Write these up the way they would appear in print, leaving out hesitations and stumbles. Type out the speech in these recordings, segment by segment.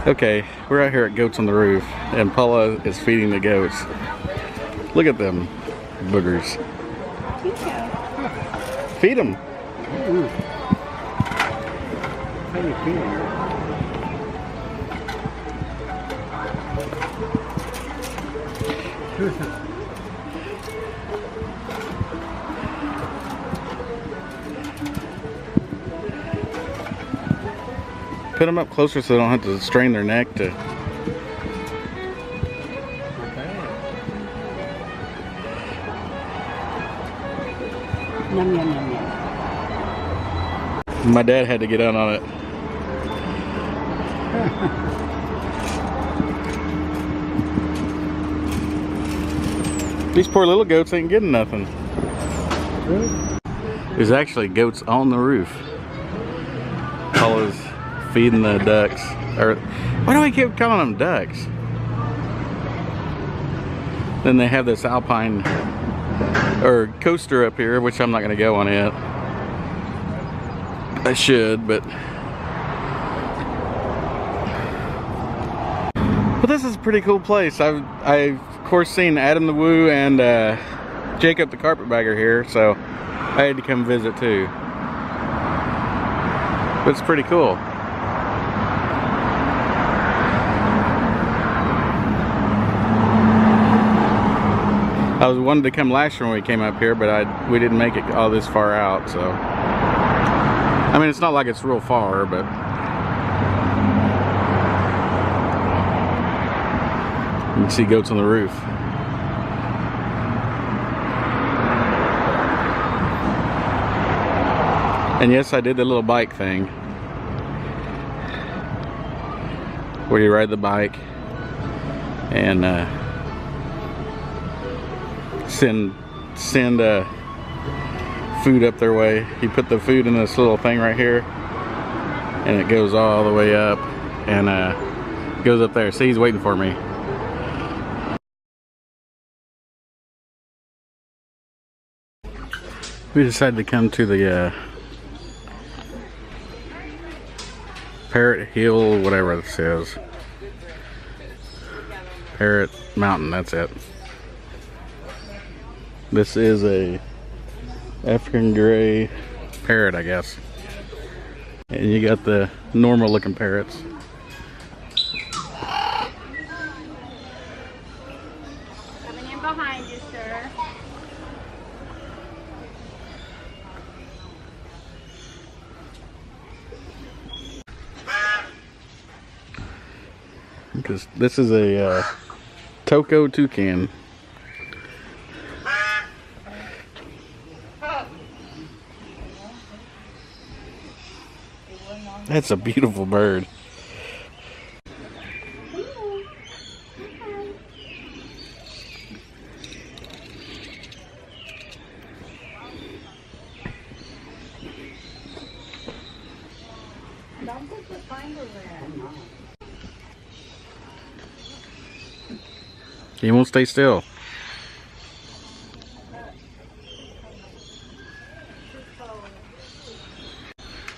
Okay, we're out here at Goats on the Roof, and Paula is feeding the goats. Look at them boogers. Feed them. How do you feed them? Put them up closer so they don't have to strain their neck to... Yum, yum, yum, yum. My dad had to get out on it. These poor little goats ain't getting nothing. Really? There's actually goats on the roof. Paula's feeding the ducks. Or why do we keep calling them ducks? Then they have this alpine or coaster up here, which I'm not gonna go on it. I should, but this is a pretty cool place. I've of course seen Adam the Woo and Jacob the carpetbagger here, so I had to come visit too. But it's pretty cool. I was wanted to come last year when we came up here, but we didn't make it all this far out, so. I mean, it's not like it's real far, but. You can see goats on the roof. And yes, I did the little bike thing. Where you ride the bike and send food up their way. You put the food in this little thing right here, and it goes all the way up and goes up there. See, he's waiting for me. We decided to come to the Parrot Hill, whatever it says. Parrot Mountain, that's it. This is a African gray parrot, I guess. And you got the normal looking parrots. Coming in behind you, sir. Because this is a Toko toucan. That's a beautiful bird. Don't put your finger there. He won't stay still.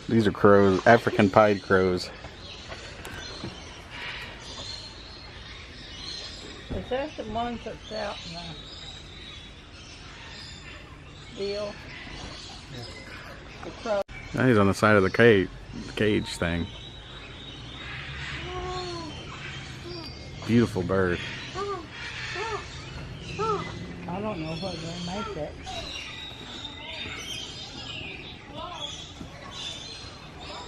These are crows, African pied crows. Is that the ones that's out in the deal? The crow. Now he's on the side of the cage thing. Beautiful bird. I don't know whether they make it.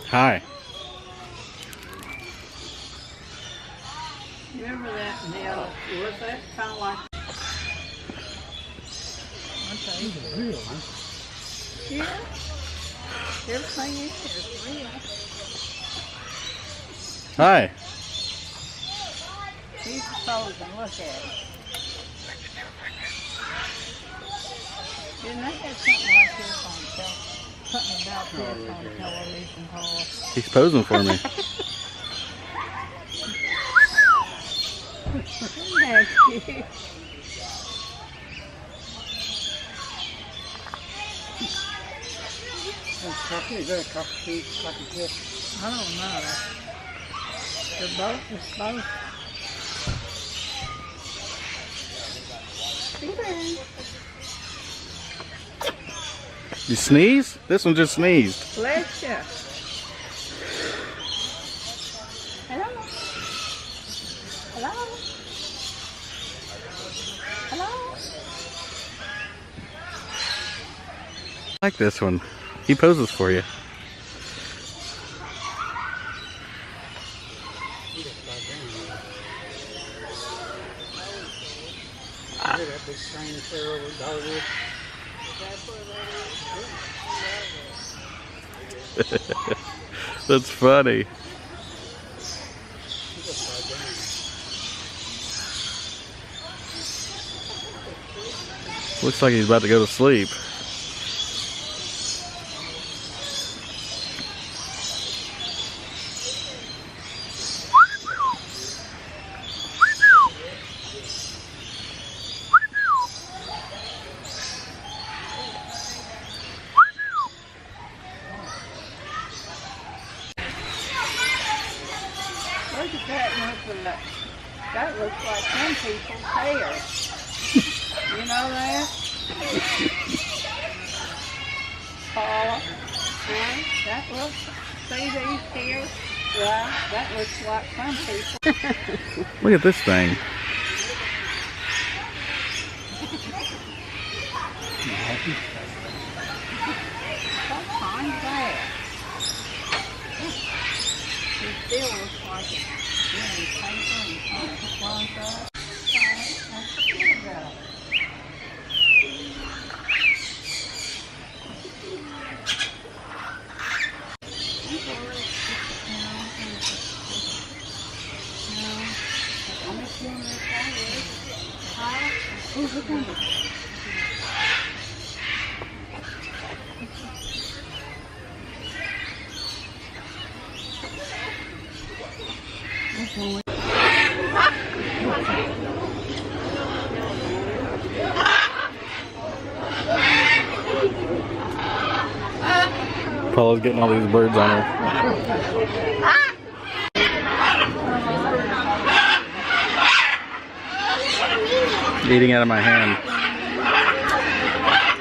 Hi. Remember that nail? Was that kind of like? Real, huh? Yeah. Everything is real. Hi. He's frozen. Look at it. Didn't they have something like this on something about this on television, Paul? He's posing for me. That's cute. Is that a coffee like a gift? I don't know. They're both, it's both. You sneeze? This one just sneezed. Bless you. Hello. Hello. Hello. I like this one. He poses for you. That big train clear over Dollywood. That's funny. Looks like he's about to go to sleep. Look at that one. That looks like some people's hair. You know that? Paula, that looks, see these here? Yeah, that looks like some people. Look at this thing. What time's that? It still looks like it's really paper and one's up. That's the good girl. Who's the one? Paula's getting all these birds on her. Eating out of my hand.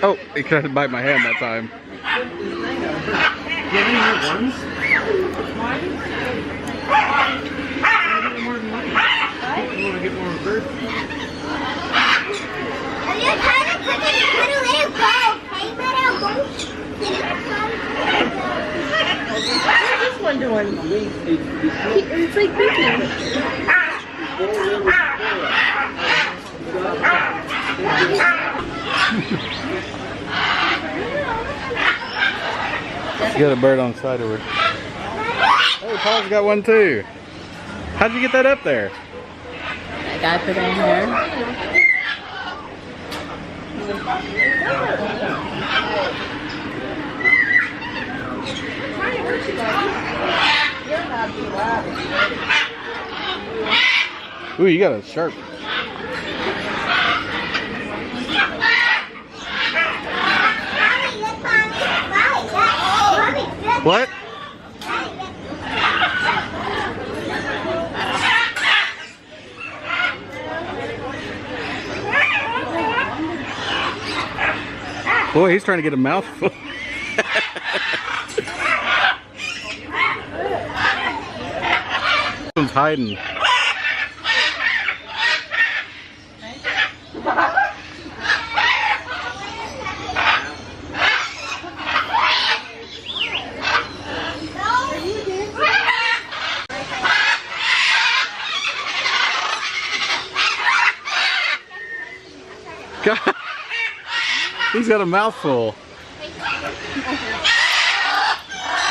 Oh, he tried to bite my hand that time. You want to get more birds? What's this one doing? It's like picking. You got a bird on the side of her. Hey, Paul's got one too. How'd you get that up there? I got it in here. Ooh, you got a sharp. What? Boy, he's trying to get a mouthful. This one's hiding. God. He's got a mouthful.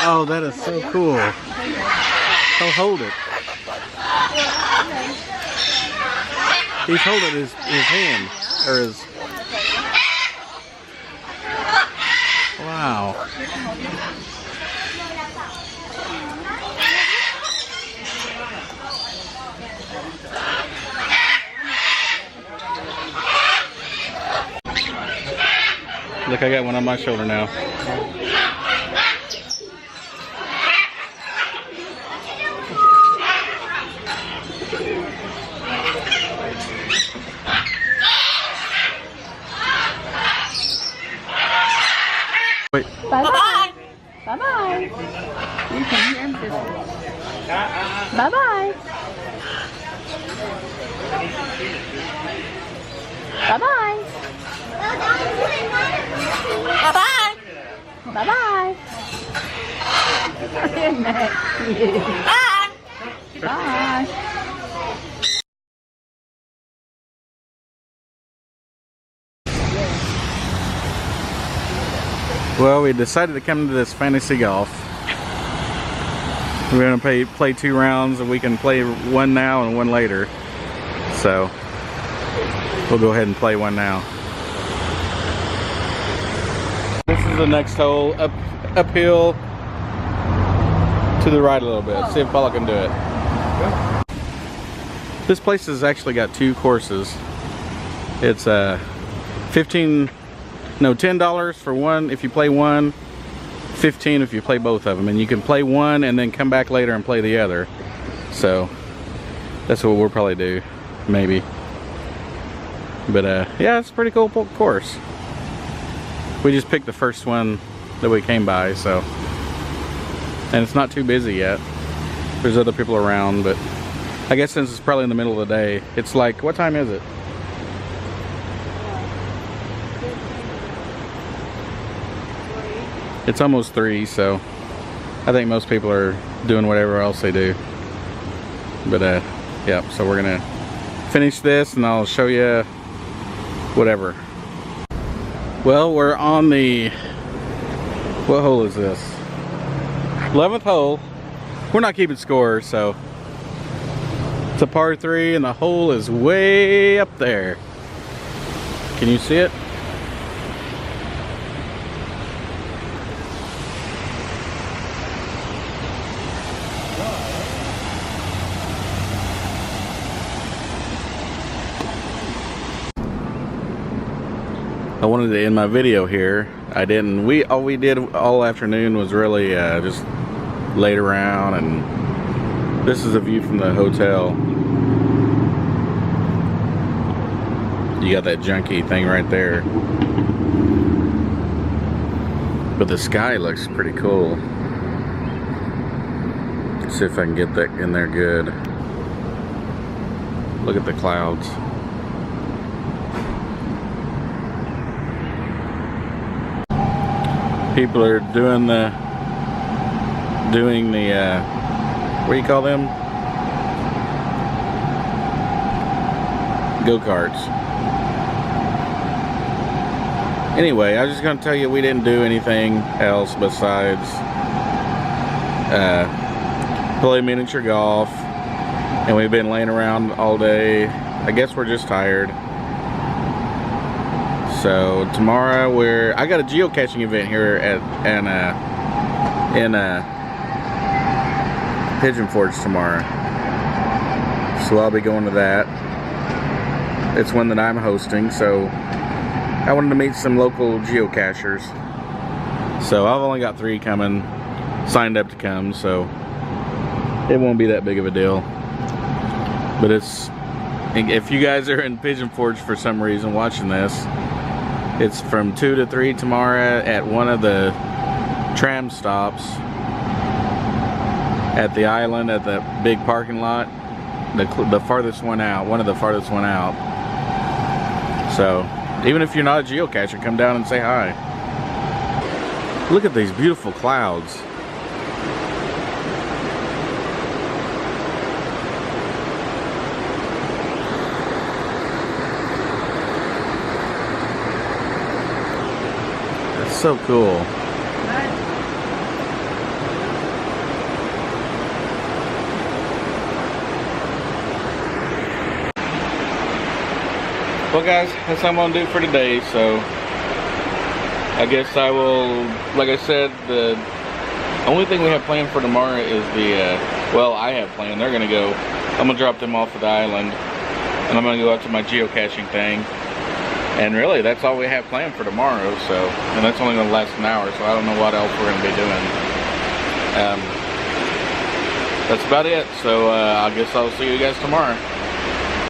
Oh, that is so cool. I'll hold it. He's holding his hand, or his... Wow. Look, I got one on my shoulder now. Bye-bye. Bye-bye. Bye-bye. Isn't that cute? Bye. Bye. Well, we decided to come to this fantasy golf. We're gonna play 2 rounds, and we can play one now and one later. So we'll go ahead and play one now. This is the next hole, uphill to the right a little bit. See if Paula can do it. This place has actually got 2 courses. It's $10 for one if you play one, $15 if you play both of them, and you can play one and then come back later and play the other. So that's what we'll probably do, maybe. But yeah, it's a pretty cool course. We just picked the first one that we came by, so, and it's not too busy yet. There's other people around, but I guess since it's probably in the middle of the day, it's like, what time is it? It's almost 3, so I think most people are doing whatever else they do. But yeah, so we're gonna finish this and I'll show you whatever. Well, we're on the, what hole is this? 11th hole. We're not keeping score, so it's a par 3 and the hole is way up there. Can you see it? I wanted to end my video here. I didn't. All we did all afternoon was really just laid around, and this is a view from the hotel. You got that junky thing right there. But the sky looks pretty cool. Let's see if I can get that in there good. Look at the clouds. People are doing the what do you call them? Go-karts. Anyway, I was just gonna tell you we didn't do anything else besides play miniature golf, and we've been laying around all day. I guess we're just tired. So tomorrow I got a geocaching event here in Pigeon Forge tomorrow. So I'll be going to that. It's one that I'm hosting, so I wanted to meet some local geocachers. So I've only got 3 coming, signed up to come, so it won't be that big of a deal. But if you guys are in Pigeon Forge for some reason watching this, it's from 2 to 3 tomorrow at one of the tram stops at the island, at the big parking lot, the farthest one out, one of the farthest one out. So even if you're not a geocacher, come down and say hi. Look at these beautiful clouds. So cool. Well guys, that's what I'm gonna do for today. So I guess I will, like I said, the only thing we have planned for tomorrow is well, I have planned, they're gonna go, I'm gonna drop them off at the island and I'm gonna go out to my geocaching thing. And really, that's all we have planned for tomorrow, so, and that's only going to last an hour, so I don't know what else we're going to be doing. That's about it, so I guess I'll see you guys tomorrow.